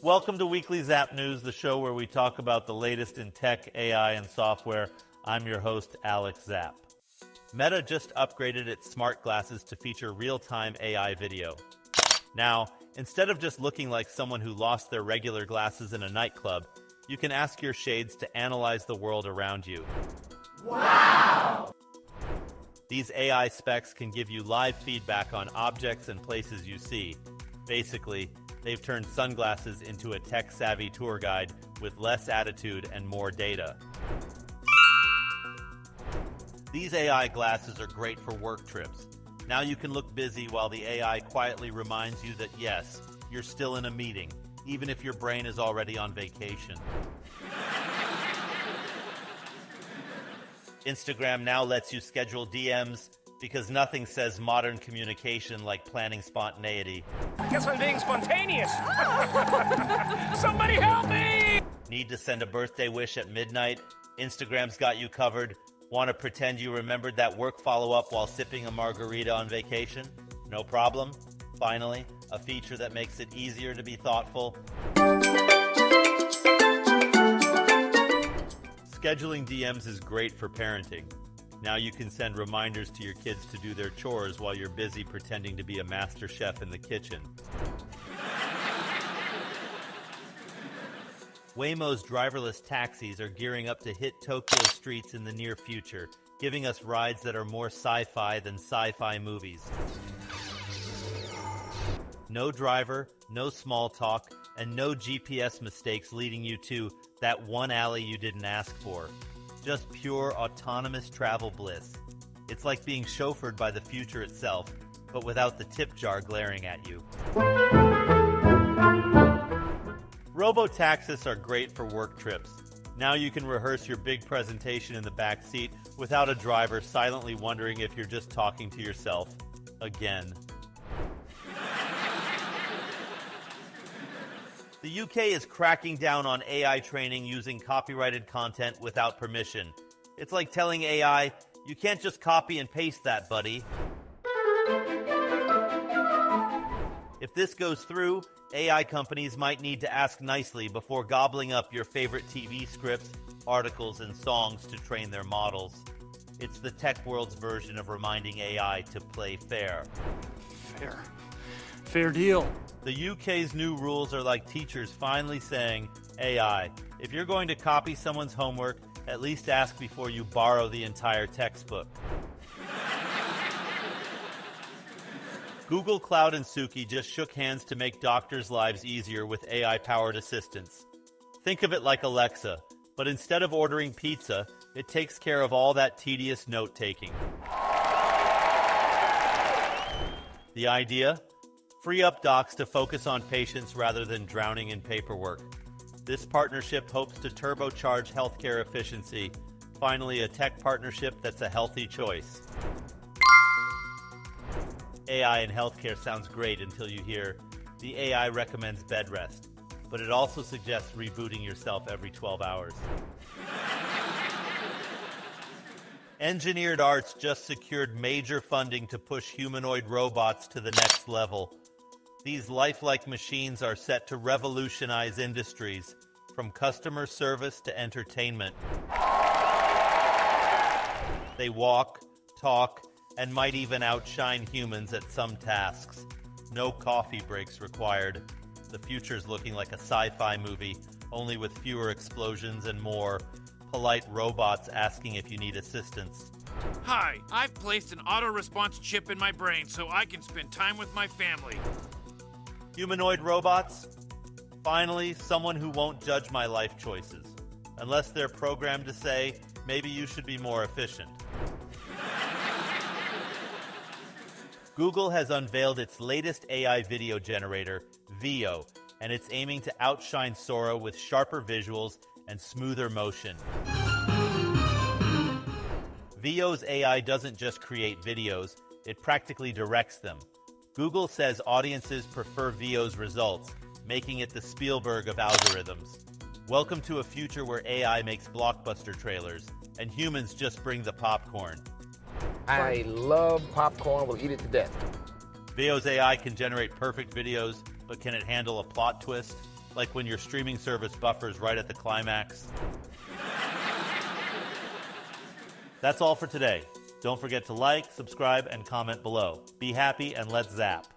Welcome to Weekly Zap News, the show where we talk about the latest in tech, AI, and software. I'm your host, Alex Zapp. Meta just upgraded its smart glasses to feature real-time AI video. Now, instead of just looking like someone who lost their regular glasses in a nightclub, you can ask your shades to analyze the world around you. Wow! These AI specs can give you live feedback on objects and places you see. Basically, they've turned sunglasses into a tech-savvy tour guide with less attitude and more data. These AI glasses are great for work trips. Now you can look busy while the AI quietly reminds you that yes, you're still in a meeting, even if your brain is already on vacation. Instagram now lets you schedule DMs because nothing says modern communication like planning spontaneity. Guess I'm being spontaneous. Somebody help me! Need to send a birthday wish at midnight? Instagram's got you covered. Want to pretend you remembered that work follow-up while sipping a margarita on vacation? No problem. Finally, a feature that makes it easier to be thoughtful. Scheduling DMs is great for parenting. Now you can send reminders to your kids to do their chores while you're busy pretending to be a master chef in the kitchen. Waymo's driverless taxis are gearing up to hit Tokyo streets in the near future, giving us rides that are more sci-fi than sci-fi movies. No driver, no small talk, and no GPS mistakes leading you to that one alley you didn't ask for. Just pure autonomous travel bliss. It's like being chauffeured by the future itself, but without the tip jar glaring at you. Robotaxis are great for work trips. Now you can rehearse your big presentation in the back seat without a driver silently wondering if you're just talking to yourself again. The UK is cracking down on AI training using copyrighted content without permission. It's like telling AI, you can't just copy and paste that, buddy. If this goes through, AI companies might need to ask nicely before gobbling up your favorite TV scripts, articles, and songs to train their models. It's the tech world's version of reminding AI to play fair. Fair deal. The UK's new rules are like teachers finally saying, AI, if you're going to copy someone's homework, at least ask before you borrow the entire textbook. Google, Cloud, and Suki just shook hands to make doctors' lives easier with AI-powered assistants. Think of it like Alexa, but instead of ordering pizza, it takes care of all that tedious note-taking. The idea? Free up docs to focus on patients rather than drowning in paperwork. This partnership hopes to turbocharge healthcare efficiency. Finally, a tech partnership that's a healthy choice. AI in healthcare sounds great until you hear, the AI recommends bed rest, but it also suggests rebooting yourself every 12 hours. Engineered Arts just secured major funding to push humanoid robots to the next level. These lifelike machines are set to revolutionize industries, from customer service to entertainment. They walk, talk, and might even outshine humans at some tasks. No coffee breaks required. The future's looking like a sci-fi movie, only with fewer explosions and more polite robots asking if you need assistance. Hi, I've placed an auto-response chip in my brain so I can spend time with my family. Humanoid robots? Finally, someone who won't judge my life choices, unless they're programmed to say, maybe you should be more efficient. Google has unveiled its latest AI video generator, Veo, and it's aiming to outshine Sora with sharper visuals and smoother motion. Veo's AI doesn't just create videos, it practically directs them. Google says audiences prefer Veo's results, making it the Spielberg of algorithms. Welcome to a future where AI makes blockbuster trailers, and humans just bring the popcorn. I love popcorn, will eat it to death. Veo's AI can generate perfect videos, but can it handle a plot twist? like when your streaming service buffers right at the climax. That's all for today. Don't forget to like, subscribe, and comment below. Be happy and let's zap.